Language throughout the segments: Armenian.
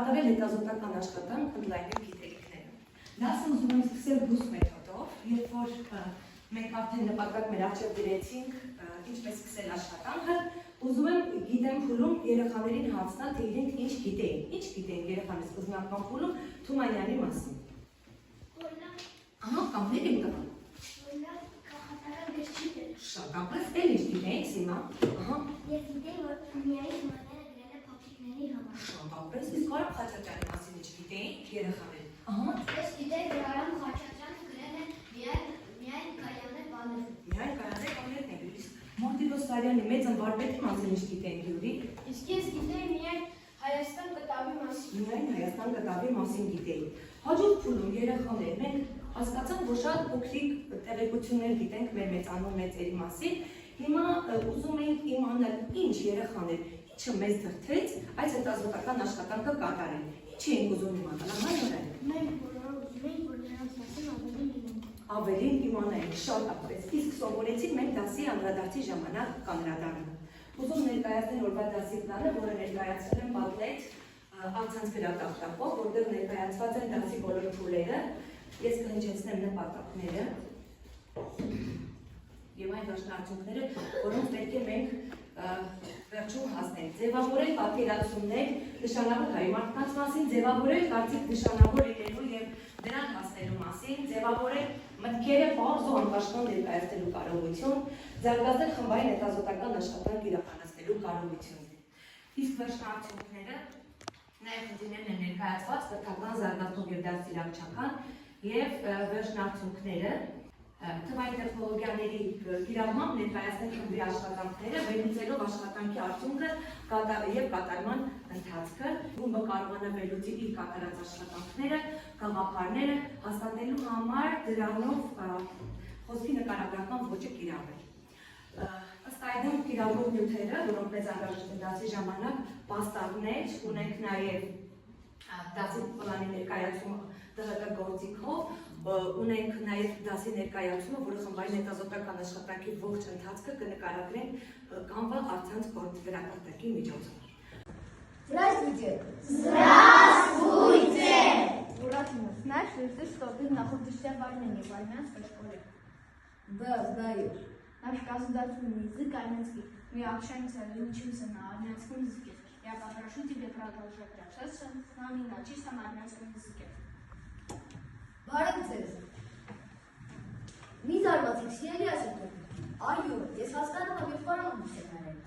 կատարել հետազոտական աշխատանք ընդլայնել գիտելիքները։ Դասը ուզում եմ սկսել բուս մեթոդով, երբ որ մենք արդեն նպատակ մեր առջև դրեցինք ինչպես սկսել աշխատանքը, ուզում եմ գիտեմ փուլում երեխաներին հարցնել, թե իրենք ինչ գիտեին երեխաների սկզբնական փուլում Թումանյանի մասին։ Ահա, կաններ եմ տղան։ Շատապես էլ ինչ գիտեինք հիմա։ Ահա։ Ես գիտեի, որ միայն Թումանյանը գրել է փոքրիկների համար։ Շատապես իսկ Արամ Խաչատրյանի մասին ինչ գիտեին երեխաները։ Ահա։ Ես գիտեի, որ Արամ Խաչատրյանը գրել է միայն Կայանե բաներ։ Միայն Կայանե բաներն է գրել։ Մարտիրոս Սարյանի մեծ անվարպետի մասին ինչ գիտեին Յուրի։ Իսկ ես գիտեի միայն Հայաստան կտավի մասին։ Միայն Հայաստան կտավի մասին գիտեի։ Հաջորդ փուլում երեխաներ մենք հասկացանք, որ շատ փոքրիկ տեղեկություններ գիտենք մեր մեծանուն մեծերի մասին։ Հիմա ուզում ենք իմանալ ինչ երեխաներ, ինչը մեզ դրդեց այս հետազոտական աշխատանքը կատարել։ Ինչ ենք ուզում իմանալ, հանրային։ Մենք բոլորը ուզում ենք, որ նրանց մասին ավելին իմանայինք, շատապես։ Իսկ սովորեցինք մենք դասի անդրադարձի ժամանակ կանրադառնալ։ Ուզում ներկայացնել օրվա դասի պլանը, որը ներկայացրել եմ Padlet առցանց գրատախտակով, որտեղ ներկայացված են դասի բոլոր փուլերը։ Ես կհնչեցնեմ նպատակները եւ այն դաշնարդյունքները, որոնց պետք է մենք վերջում հասնենք։ Ձևավորել պատկերացումներ նշանավոր հայ մարդկանց մասին, ձևավորել կարծիք նշանավոր լինելու եւ դրան հասնելու մասին, ձևավորել մտքերը պարզ ու անպաշտպան ներկայացնելու կարողություն, զարգացնել խմբային հետազոտական աշխատանք իրականացնելու կարողություն։ Իսկ վերջնարդյունքները նաեւ ընդդիմներն են ներկայացված կրթական զարգացում եւ դաստիարակչական եւ վերջնարդյունքները թվային տեխնոլոգիաների կիրառմամբ ներկայացնել խմբի աշխատանքները, վերլուծելով աշխատանքի արդյունքը եւ կատարման ընթացքը, խումբը կարողանա վերլուծել իր կատարած աշխատանքները, գաղափարները, հաստատելու համար դրանով խոսքի նկարագրական ոճը կիրառել։ Ըստ այդմ կիրառվող նյութերը, որոնք մեզ անհրաժեշտ են դասի ժամանակ, պաստառներ, ունենք նաեւ դասի պլանի ներկայացումը ԴՀԿ գործիքով, ունենք նաև դասի ներկայացումը, որը խմբային հետազոտական աշխատանքի ողջ ընթացքը կնկարագրենք Canva առցանց գրատախտակի միջոցով։ Здравствуйте! Здравствуйте! Уратимов, знаешь ли ты, что ты находишься в Армении, в армянской школе? Да, знаю. Наш государственный язык армянский. Мы общаемся и учимся на армянском языке. Я попрошу тебя продолжать общаться с нами на чистом армянском языке. Բարև ձեզ։ Մի զարմացեք, սիրելի այսօր։ Այո, ես հասկանում եմ եւ կարող եմ նշել։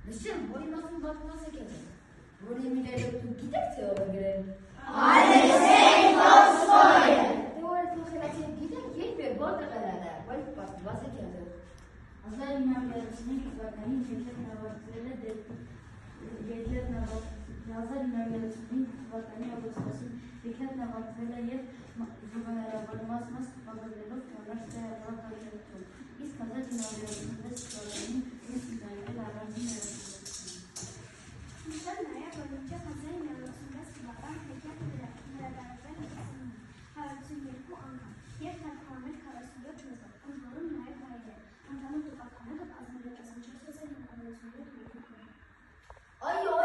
Նշեմ, որի մասին պատմասեք եք։ Որի միլիարդ դուք գիտեք թե ով է գրել։ Ալեքսեյ Տոլստոյը։ Դե որ այդ խոսելացին գիտեք, երբ է որտեղ է դա, որ պատմասեք եք։ 1935 թվականին Ջեքլետն ավարտվել է 1935 թվականի օգոստոսին Ջեքլետն ավարտվել է եւ զուգահեռավորված մաս տպագրելով թվարաշ տեղավորակարգերում, իսկ 1996 թվականին ես նայել առանձին Նշել նաև, որ մինչև 1996 թվական Ջեքլետը հրատարակվել է 152 անգամ և թարգմանվել 47 լեզվով, ընդ որում նաև հայերեն, ընդհանուր տպականները կազմել է 14997 լեզուներով։ Այո,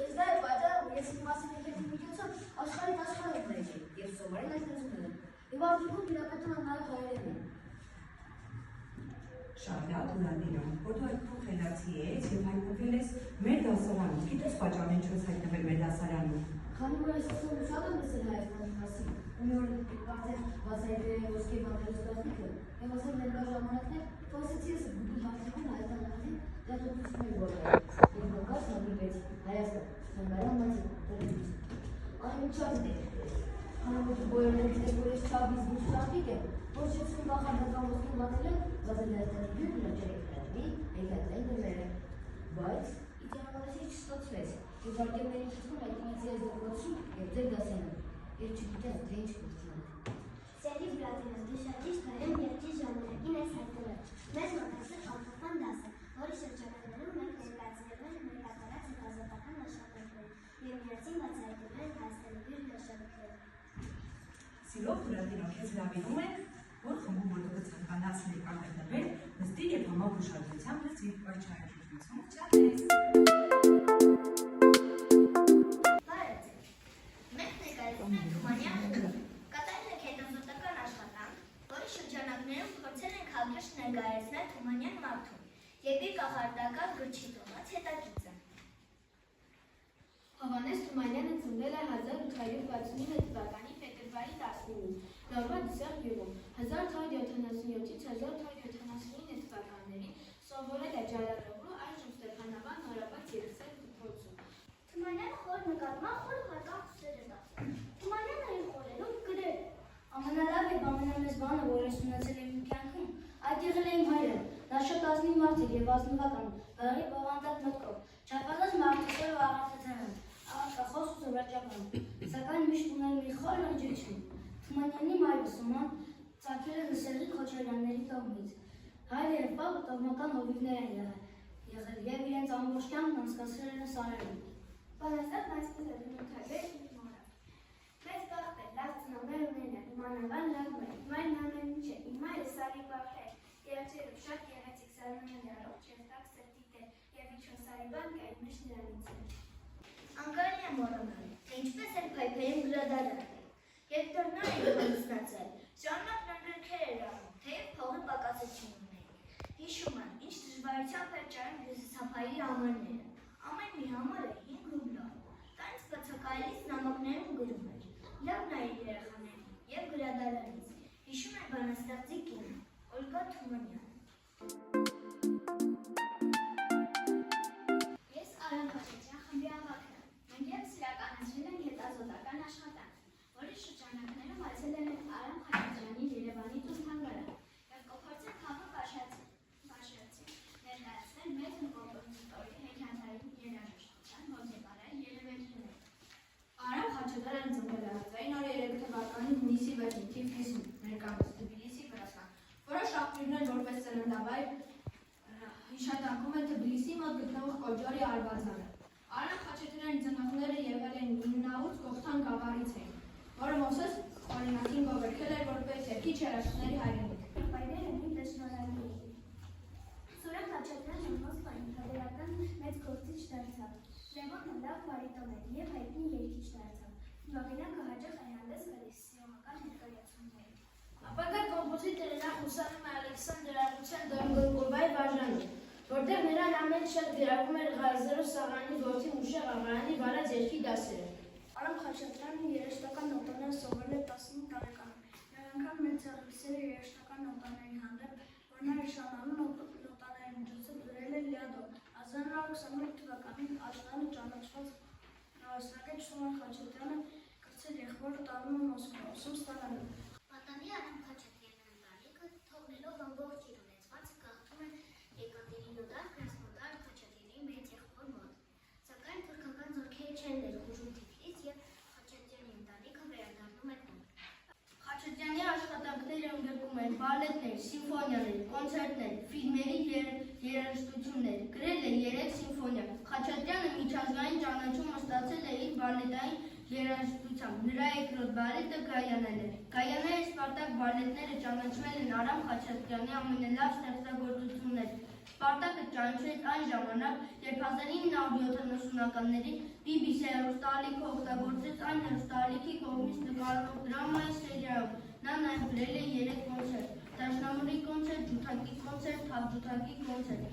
ես դա եմ պատճառը, ես իմ մասին եկեղեցի միջոցով աշխարհի դասխոս նայեցի եւ սովորել այս լեզուները։ Եվ արդյունքում իրապետում եմ նաև հայերենը։ Շատ լավ, Ուրատինո, որ դու այդքան խելացի ես եւ հայտնվել ես մեր դասարանում։ Գիտես պատճառն ինչու ես հայտնվել մեր դասարանում։ Քանի որ այս ուսումը շատ եմ լսել Հայաստանի մասին, ու մի օր կարծես բացայրել է ոսկե բանտերստացնիկը, եւ ասել ներկա ժամանակներ, փոսեցի ես գուտի հաղթական Հայաստանի մասին դատողություններ որը։ Եվ հանկարծ նորից Հայաստան, Սամբարան մացի, տերևից։ Այն շատ է։ Քանի որ բոլորը գիտեք, որ ես չափից դուրս շատիկ եմ, որ չեցնում նախադական ոսկե բանել բացել Հայաստանի բյուր լրջերեքների, եկատային դրները։ Բայց իդեալisesti չստացվեց։ Ուղարկելների շփում այդպես ես դրոցում եւ ձեր դասերում։ Ես չգիտեմ թե ինչ կստանամ։ Սերի Բրատինը դիշատի շտարեն երկի ժամանակին այս հայտնվել։ Մեզ մոտեցել անխափան դասը, որի շրջանակներում մենք ներկայացրել ենք մեր կատարած հետազոտական աշխատանքները եւ միասին բացահայտել ենք Հայաստանի բյուր լրջերեքները։ Սիրով Ուրատինո, քեզ հրավիրում ենք, որ խմբում որտեղ ցանկանաց ներկայացնել, նստի եւ համակ ուշադրությամբ լսի վարչահայտություն։ Չարես։ կախարդական գրչի տոնած հետագիծը։ Հովհաննես Թումանյանը ծնվել է 1869 թվականի փետրվարի 19-ին, Լորվա Դսեղ գյուղում։ 1877-ից 1879 թվականներին սովորել է Ջալալօղլու, այժմ Ստեփանավան նորաբաց երգսեր դպրոցում։ Թումանյանը խոր նկատմամբ խոր հարկավ ուսեր է դասել։ Թումանյանը իր խորելով գրել է։ Ամենալավ եւ ամենամեծ բանը, որ ես ունեցել եմ իմ կյանքում, այդ եղել է իմ հայրը։ Նա շատ ազնիվ մարդ էր եւ ազնվական, բարի բովանդակ մտքով, չափազանց մարդասեր ու աղաղակցական, աղաղակախոս ու զվարճական, սակայն միշտ ուներ մի խոր լրջություն։ Թումանյանի մայրը Սոնան ծագել է Լսեղի Քոչարյանների տոհմից։ Հայրը եւ պապը տոհմական հովիվներ են եղել եւ իրենց ամբողջ կյանքն անցկացրել են Սարերում։ Բանաստեղծն այսպես է բնութագրել իր մորը։ Մեծ բախտ է, լավ ծնողներ ունենալ, իմանալան լավ մեր, մայրն ամեն ինչ է, իմ մայրը Սարի բախտ է, երեքերով շատ գեղեցիկ Սարմանյան է, առողջ եւ տաք սրտի տեր, եւ ինչ-որ Սարի բան կա, այդ միշտ նրանից է։ Անկարելի է մոռանալ, թե ինչպես էր փայփայում գրադարանը, երբ դեռ նա էր ամուսնացել, շարունակ նրբերքեր էր անում, թեև փողը պակասություն ուներ։ Հիշում եմ, ինչ դժվարությամբ էր ճարում լուսացափայի համարները, ամեն մի համարը 5 ռուբլով, դա ինձ բացակայելիս նամակներում գրում էր, լավ նայել երեխաներին և գրադարանից, հիշում էր բանաստեղծի կինը, Օլգա Թումանյան։ Ես Արամ Խաչատրյան խմբի ավագն եմ։ Մենք ևս իրականացրել ենք հետազոտական աշխատանք, որի շրջանակներում այցելել ենք Արամ Խաչատրյանի Երևանի տուն-թանգարան և կողորձել քաղաքը Վարշավցի ներկայացնել մեծ կոմպոզիտորի հեքիաթային երաժշտության հոգեբանային երևույթները։ Արամ Խաչատրյանը ծնվել է 1903 թվականի հունիսի 6-ին Թիֆլիսում, ներկայումս Թբիլիսի, Վրաստան։ Որոշ աղբյուրներ որպես ծննդավայր հիշատակում են Թբիլիսի մոտ գտնվող Կոջորի արվազանը։ Արամ Խաչատրյանի ծնողները եղել են Նինաուց Կողթան գավառից էին, որը Մովսես օրինակին գովերքել էր որպես երգիչ երաժշտների հայրենիք։ Եղբայրները նույնպես շնորհալի էին։ Սուրեն Խաչատրյանը Մոսկվայում թատերական մեծ գործիչ դարձավ։ Լևոնը լավ բարիտոն էր և հայտնի երգիչ դարձավ։ Վաղինակը հաճախ է հանդես գալիս սիոմական ներկայացումներին։ Ապագա կոմպոզիտորը նախ ուսանում է Ալեքսանդր Արգուսյան Դոնգորկովայի բաժանում, որտեղ նրան ամենից շատ գրավում էր Ղազարով Սաղանի որդի Մուշեղ Աղայանի վարած երգի դասերը։ Արամ Խաչատրյանը երաժշտական նոտաներ սովորել է 15 տարեկանում։ Եվ անգամ մեծ եղել է երաժշտական նոտաների հանդեպ, որ նա նշանալու նոտաների միջոցով գրել է Լիադո։ 1928 թվականին Ալժանը ճանաչված նվաստակետ Սուրեն Խաչատրյանը կրծել եղբորը տանում է Մոսկվա, ուսում ստանալու։ Պատանի Արամ Խաչատրյանի ընտանիքը թողնելով ամբողջ իր ունեցվածքը գաղթում է Եկատերինոդար Կրասնոդար Խաչատրյանի մեծ եղբոր մոտ։ Սակայն թուրքական զորքերը չեն ներխուժում Թիֆլիս եւ Խաչատրյանի ընտանիքը վերադառնում է տուն։ Խաչատրյանի աշխատանքները ընդգրկում են բալետներ, սիմֆոնիաներ, կոնցերտներ, ֆիլմերի երաժշտություններ, գրել է 3 սիմֆոնիա։ Խաչատրյանը միջազգային ճանաչում ստացել է իր բալետային երաժշտությամբ, նրա երկրորդ բալետը Գայանան է։ Գայանայի Սպարտակ բալետները ճանաչվել են Արամ Խաչատրյանի ամենալավ ստեղծագործություններ։ Սպարտակը ճանաչվեց այն ժամանակ, երբ 1970-ականներին BBC հեռուստաալիքը օգտագործեց այն հեռուստաալիքի կողմից նկարվող դրամայի սերիայում։ Նա նաև գրել է 3 կոնցերտ՝ դաշնամուրի կոնցերտ, ջութակի կոնցերտ, թավջութակի կոնցերտ։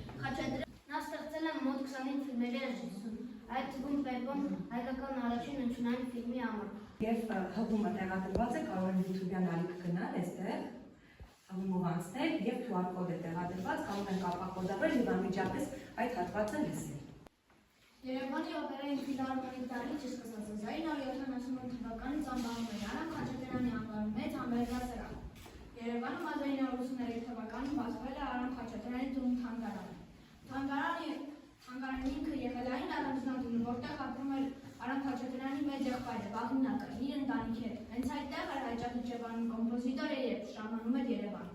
Նա ստեղծել է մոտ 25 ֆիլմերի ռեժիսուր, այդ թվում Պեպոն հայկական առաջին հնչյունային ֆիլմի համար։ Եվ հղումը տեղադրված է, կարող են YouTube-յան ալիք գնալ այստեղ, հղումով անցնել եւ QR կոդ է տեղադրված, կարող են կապակոդաբել եւ անմիջապես այդ հատվածը լսել։ Երևանի օպերայի ֆիլհարմոնիկ դահլիճը սկսած է 1978 թվականից անվանում էր Արամ Խաչատրյանի անվան մեծ համերգասրահ։ Երևանում 1983 թվականին բացվել է Արամ Խաչատրյանի տուն-թանգարանը։ Թանգարանի ինքը եղել այն առանձնատունը, որտեղ ապրում էր Արամ Խաչատրյանի մեծ եղբայրը Վաղինակը իր ընտանիքի հետ։ Հենց այդտեղ էր հաճախ Իջևանում կոմպոզիտորը, երբ ժամանում էր Երևան։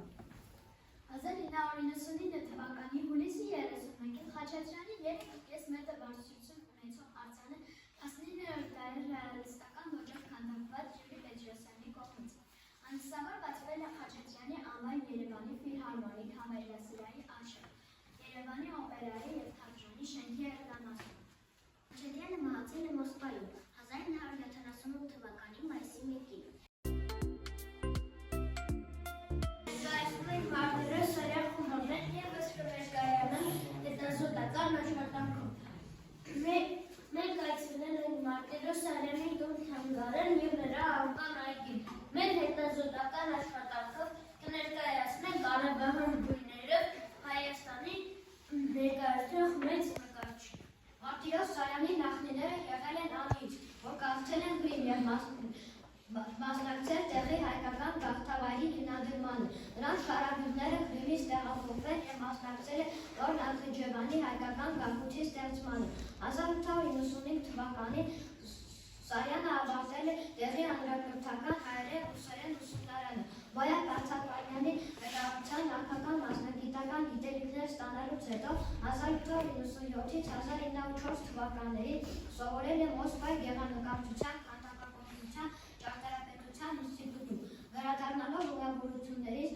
1999 թվականի հուլիսի 31-ին Խաչատրյանի 3.5 մետր բարձրություն ունեցող արձանը 19-րդ դարի ռեալիստական ոճով քանդակված Ջուրի Պետրոսյանի կողմից։ Անցյալորը բացվել է Խաչատրյանի անվան Երևանի ֆիլհարմոնիկ համերգասրահի աշը, Երևանի օպերայի և թատրոնի շենքի հեռանկարում։ Խաչատրյանը մահացել է Մոսկվայում 1978 թվականի մայիսի 1-ին։ Զայսմեն մարդերը սարյակ խումբներ և ըսկրվերկայանում հետազոտում աշխատանքով։ Մենք այցելել ենք Մարտիրոս Սարյանի տուն թանգարան և նրա անվան այգին։ Մեր հետազոտական աշխատանքով կներկայացնենք արաբական գույները Հայաստանի ներկայացնող մեծ նկարիչ։ Մարտիրոս Սարյանի նախնիները եղել են անիճ, որ կազմել են գրին և մասնակցել տեղի հայկական գաղթավայրի հիմնադրմանը։ Նրանց շարադուտները Քրիմից տեղափոխվել և մասնակցել են Լոռ Նաթրիջևանի հայկական գաղութի ստեղծմանը։ 1895 թվականին Սարյանը ավարտել է տեղի հանրակրթական հայերեն ռուսերեն ուսումնարանը։ Բոյակ Արցախանյանի հետազոտության նախնական մասնագիտական գիտելիքներ ստանալուց հետո 1897-ից 1904 թվականներին սովորել է Մոսկվայի գեղանկարչության, քանդակագործության, ճարտարապետության ինստիտուտում։ Վերադառնալով ուղևորություններից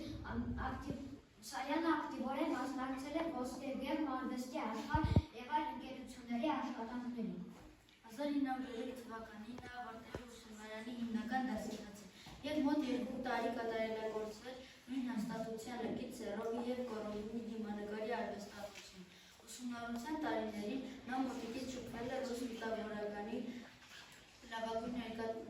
Սարյանը ակտիվորեն մասնակցել է Ոսկեգեղ մարվեստի աշխարհ և այլ ընկերությունների աշխատանքներին։ 1903 թվականին նա ավարտել է ուսումնարանի հիմնական դասընթացը և մոտ 2 տարի կատարելագործվել նույն հաստատության լքից Սերովի և Կորոլինի դիմանկարի արվեստատվություն։ Ուսումնառության տարիներին նա մոտիկից շփվել է ռուս մտավորականի լավագույն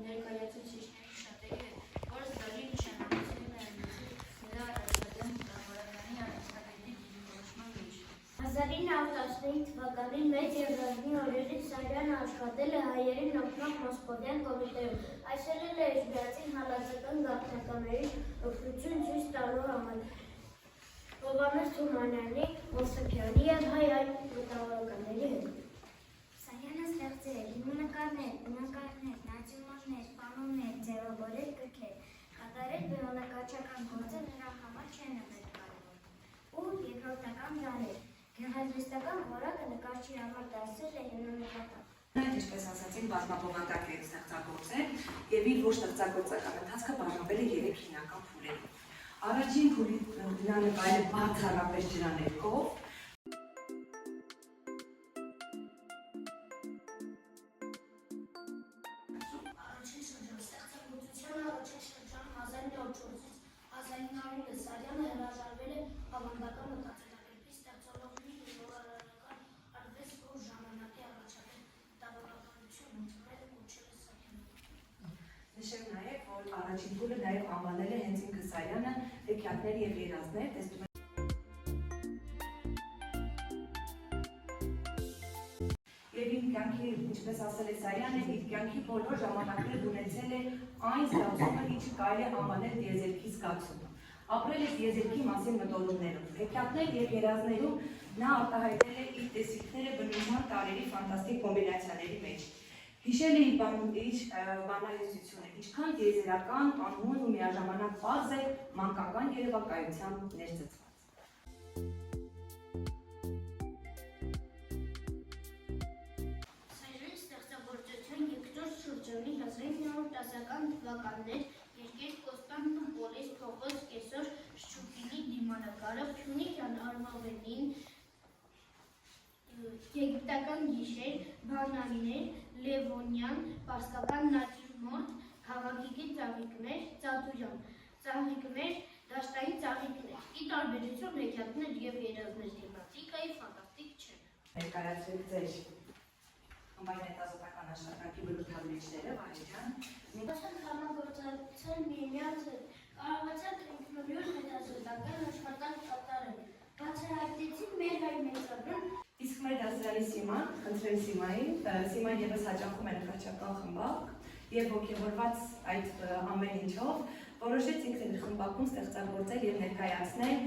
ներկայացուցիչների շատերի հետ, որը զգալի նշանակություն է ունեցել նրա առաջադեմ մտավորականի արվեստագետի դիրքորոշման մեջ։ 1915 թվականին մեծ և ռազմի օրերից Սարյանը աշխատել է հայերին օգնող Մոսկովյան կոմիտեում։ Այցելել է էջմիածին հալածական գաղթականներին օգնություն ցույց տալու համար Հովհաննես Թումանյանի, Մովսեփյանի և հայ այլ մտավորականների հետ։ Սարյանը ստեղծել է լուսանկարներ, բնանկարներ, նատյուրմորտներ, պանոներ, ձևավորել գրքեր, կատարել բեմանկարչական գործը նրա համար չեն եղել կարևոր։ Ու երկրորդական դարեր։ Գեղարվեստական որակը նկարչի համար դասել է հիմնական։ Այդ ինչպես ասացին, բազմաբովանդակ է ստեղծագործել և իր ոչ ստեղծագործական ընթացքը բաժանվել է 3 հիմնական փուլերի։ Առաջին փուլի նա նկարել է բացառապես ջրաներկով, Առաջին շրջան ստեղծագործության առաջին շրջան 1904-ից 1909 Սարյանը հրաժարվել է ավանդական մտածելակերպի ստեղծողների նորարարական արվեստ ու ժամանակի առաջադեմ մտավորականություն ընդունել է կոչել է Սարյանը։ նշեմ նաև, որ առաջին փուլը նաև անվանել է հենց ինքը Սարյանը հեքիաթներ և երազներ, տեսնում եք և իր կյանքի, ինչպես ասել է Սարյանը, իր կյանքի բոլոր ժամանակներ ունեցել է այն զգացումը, ինչը կարելի է անվանել տիեզերքի զգացումը։ Ապրել է տիեզերքի մասին մտորումներով, հեքիաթներ և երազներում նա արտահայտել է իր տեսիքները բնության տարրերի ֆանտաստիկ կոմբինացիաների մեջ։ Հիշել է իր բանահյուսությունը, ինչքան տիեզերական, անհուն ու միաժամանակ պարզ է մանկական երևակայությամբ ներծծված։ Սարյանի ստեղծագործության երկրորդ շրջանի 1910-ական թվականներ երկեր Կոստանդն ու Պոլիս փողոց կեսօր Շչուկինի դիմանկարը Փյունիկյան Արմավենին եգիպտական գիշեր, բանալիներ, Լևոնյան, պարսկական նատյուրմորտ, քաղաքիկի ծաղիկներ, Ծատուրյան, ծաղիկներ, դաշտային ծաղիկներ, ի տարբերություն հեքիաթներ և երազներ թեմատիկայի ֆանտաստիկ չեն։ Ներկայացրեք ձեր համայն հետազոտական աշխատանքի բնութագրիչները, Վարիջան։ Ասենք համագործակցել միմյանց հետ, կարողացանք ինքնուրույն հետազոտական աշխատանք կատարել, բացահայտեցին մեր հայ մեծաբան։ Իսկ մեր դասարանի Սիման, խնդրեմ Սիմային, Սիման ևս հաճախում է նկարչական խմբակ և ոգևորված այդ ամեն ինչով որոշեց ինքն իր խմբակում ստեղծագործել և ներկայացնել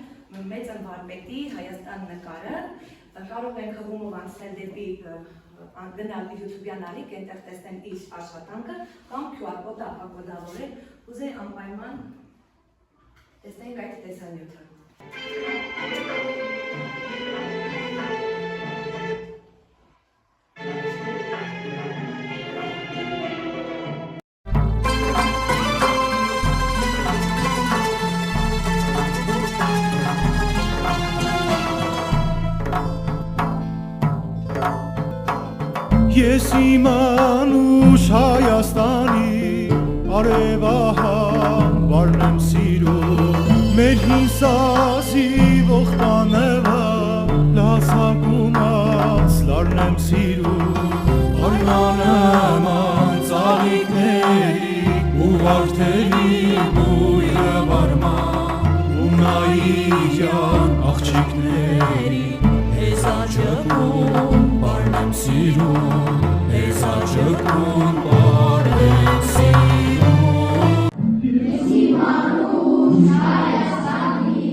մեծն վարպետի Հայաստան նկարը։ Կարող ենք հղումով անցնել դեպի գնալ YouTube-յան ալիք, այնտեղ տեսնեն իր աշխատանքը կամ QR կոդը ապակոդավորել, ուզեի անպայման տեսնենք այդ տեսանյութը։ Ես իմ անուշ Հայաստանի արևահան վարն եմ սիրում մեր հին սազի ողտանելա լասակումած Վարդերի բույրը վարման Ունայիյան աղջիկների Հեզաջկուն պարնեմ սիրում Հեզաջկուն պարնեմ սիրում Ես իմանուս Հայաստանի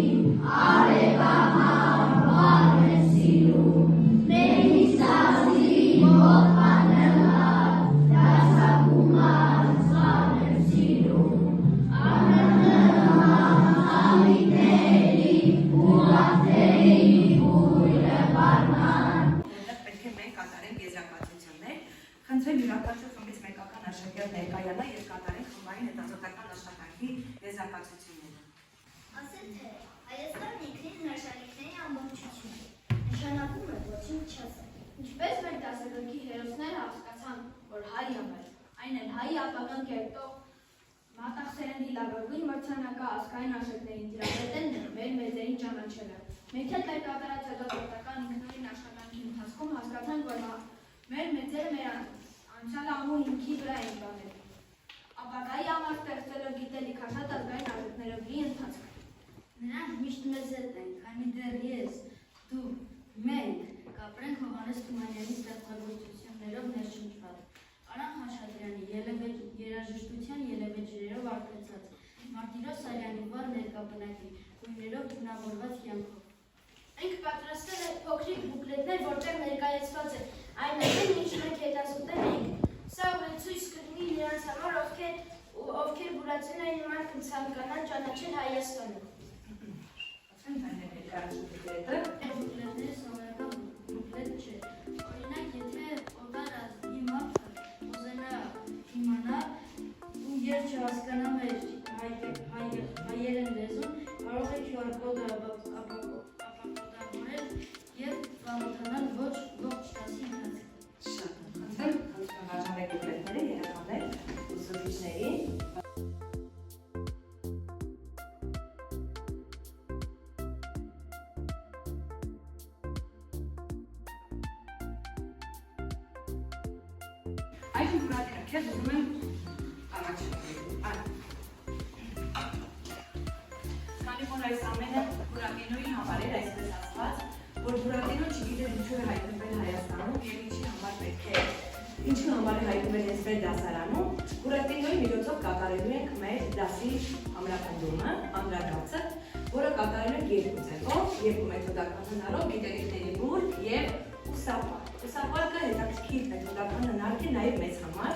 արևահան պարնեմ սիրում Մենից տազի մոտ պանելար Դասակումար պարնեմ սիրում Աննման ամիների ուղատերի բույրը պարման Պետք է մենք կատարենք եզրակացություններ, խնդրեմ յուրաքանչյուր խմբից մեկական աշակերտ ներկայանա եւ կատարենք խմբային հետազոտական աշխատանքի եզրակացությունները։ Ասել թե Հայաստանն ինքնին հրաշալիքների ամբողջություն է, նշանակում է ոչինչ չասել։ Ինչպես մեր դասագրքի հերոսները հասկացան, որ հայ ամեր, այն էլ հայի ապագան կերտող մատաղսերնդի լավագույն մրցանակը ազգային արժեքներին դրամետելն է մեր մեծերին ճանաչելը։ Մենք էլ մեր կատարած հետազոտական ինքնուրույն աշխատանքի ընթացքում հասկացանք, որ մեր մեծերը մեր անցյալը ամու հիմքի վրա են բանել։ Ապագայի համար ստեղծելով գիտելիք հաշատ ազգային արժեքներով լի ընթացք։ Նրանք միշտ մեզ հետ են, քանի դեռ ես, դու, մենք կապրենք Հովհաննես Թումանյանի ստեղծագործություններով ներշնչված, Արամ Խաչատրյանի երաժշտության ելևէջրերով արտացած, Մարտիրոս Սարյանի վառ ներկապնակի գույներով հիմնավորված կյանքով։ Մենք պատրաստել ենք փոքրիկ բուկլետներ, որտեղ ներկայացված է այն ամենը, ինչ մենք հետազոտել ենք։ Սա ցույց կլինի նրանց համար, ովքեր բուրացինայի նման կցանկանան ճանաչել Հայաստանը։ Բուկլետները սովորական բուկլետ չէ։ Օրինակ, եթե օտար ազգի մարդը ուզենա իմանալ ու երբ չհասկանա մեր հայերեն լեզուն, կարող է QR կոդը ապակոդավորել և ծանոթանալ ողջ դասի ընթացքում։ Շատ խնդրեմ հաջողեք բուկլետները երեխաներ ուսուցիչներին։ Այժմ Բուրատինը քեզ ուզում եմ առաջարկել։ Քանի որ այս ամենը Բուրատինոյի համար էր, այսպես ասված, որ Բուրատինոն չգիտեր ինչու է հայտնվել Հայաստանում եւ ինչի համար է հայտնվել այս մեր դասարանում, Բուրատինոյի միջոցով կատարելու ենք մեր դասի ամրապնդումը, անդրադարձը, որը կատարելու ենք երկու ձևով, երկու մեթոդական հնարով, գիտելիքների բուրգ եւ ուսապարկ։ Ուսապարկը հետաքրքիր մեթոդական հնարք է նաև մեզ համար,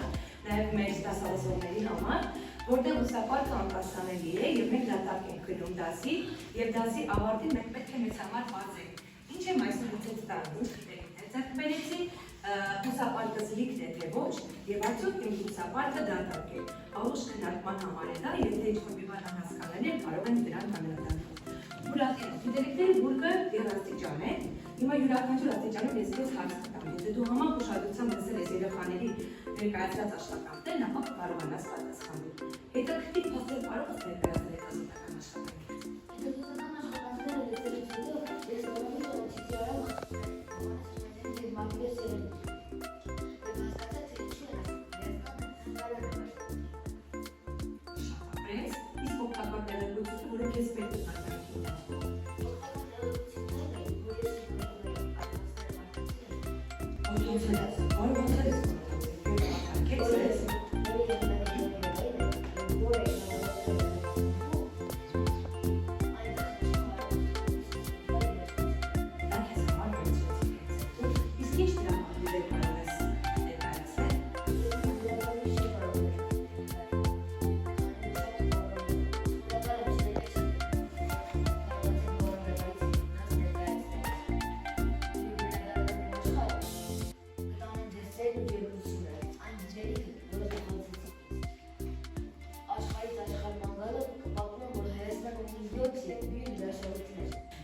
նաև մեր դասավազողների համար, որտեղ ուսապարկը անկասանելի է եւ մենք դատարկ ենք գնում դասի եւ դասի ավարտին մենք պետք է մեզ համար բացենք։ Ինչ եմ այսօր ցույց տալու, գիտելիքներ ձեռք բերեցի, ուսապարկը լիքն է թե ոչ եւ արդյոք իմ ուսապարկը դատարկ է։ Աղուշ քննարկման համար է դա, եթե ինչ-որ մի բան անհասկանալի է, կարող ենք դրան անդրադառնալ։ Բուրատինո, գիտելիքների բուրգը դերաստիճան է։ Հիմա յուրաքանչյուր աստիճանում ես քեզ հարց կտամ։ Եթե դու համակ ուշադրությամբ լսել ես երեխաների ներկայացրած աշխատանքներն, ապա կարողանաս պատասխանել։ Հետաքրքիր փաստեր կարող ես ներկայացնել հետազոտական աշխատանքից։ Հետազոտական աշխատանքները լսելուց հետո ես նորմալ ուսուցիչարը եւ Մարտիրոս Սարյանի եւ հասկացա, թե ինչու է Շատ ապրես, իսկ օգտակար տեղեկությունը, որը քեզ պետք է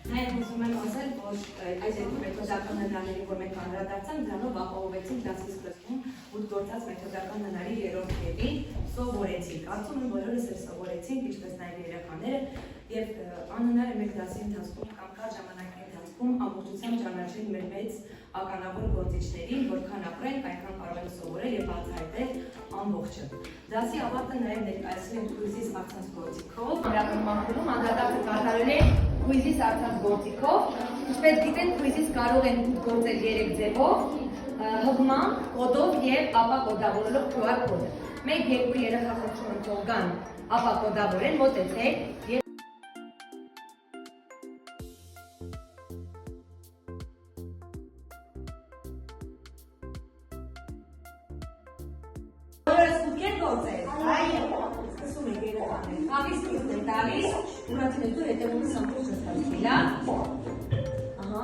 Նաև ուզում եմ ասել, որ այս մեթոդական հնարների, որ մենք անդրադարձանք, դրանով ապահովեցինք դասի սկզբում գործած մեթոդական հնարի երրորդ կետի սովորեցինք։ Կարծում եմ բոլորս էլ սովորեցինք, ինչպես նաև երեխաները, եւ անհնար է մեկ դասի ընթացքում կամ կար ժամանակի ընթացքում ամբողջությամբ ճանաչել մեր մեծ ականավոր գործիչներին, որքան ապրենք, այնքան կարող են սովորել եւ բացահայտել ամբողջը։ Դասի ավարտը նաեւ ներկայացնում ենք քույզիս առցանց գործիքով։ Հրապարակում անդրադարձը կատարել է քույզիս առցանց գործիքով։ Ինչպես գիտեն, քույզիս կարող են գործել 3 ձևով՝ հղմամբ, կոդով եւ ապա կոդավորելով QR կոդը։ 1-2 երեխա խնդրում եմ թող գան, ապա կոդավորեն, մոտեցեք եւ Սկսում եք երեխաներ, խաղի սկիզբն են տալիս, ուրացին հետո հետևումս ամբողջ ստացվի, լավ։ Ահա։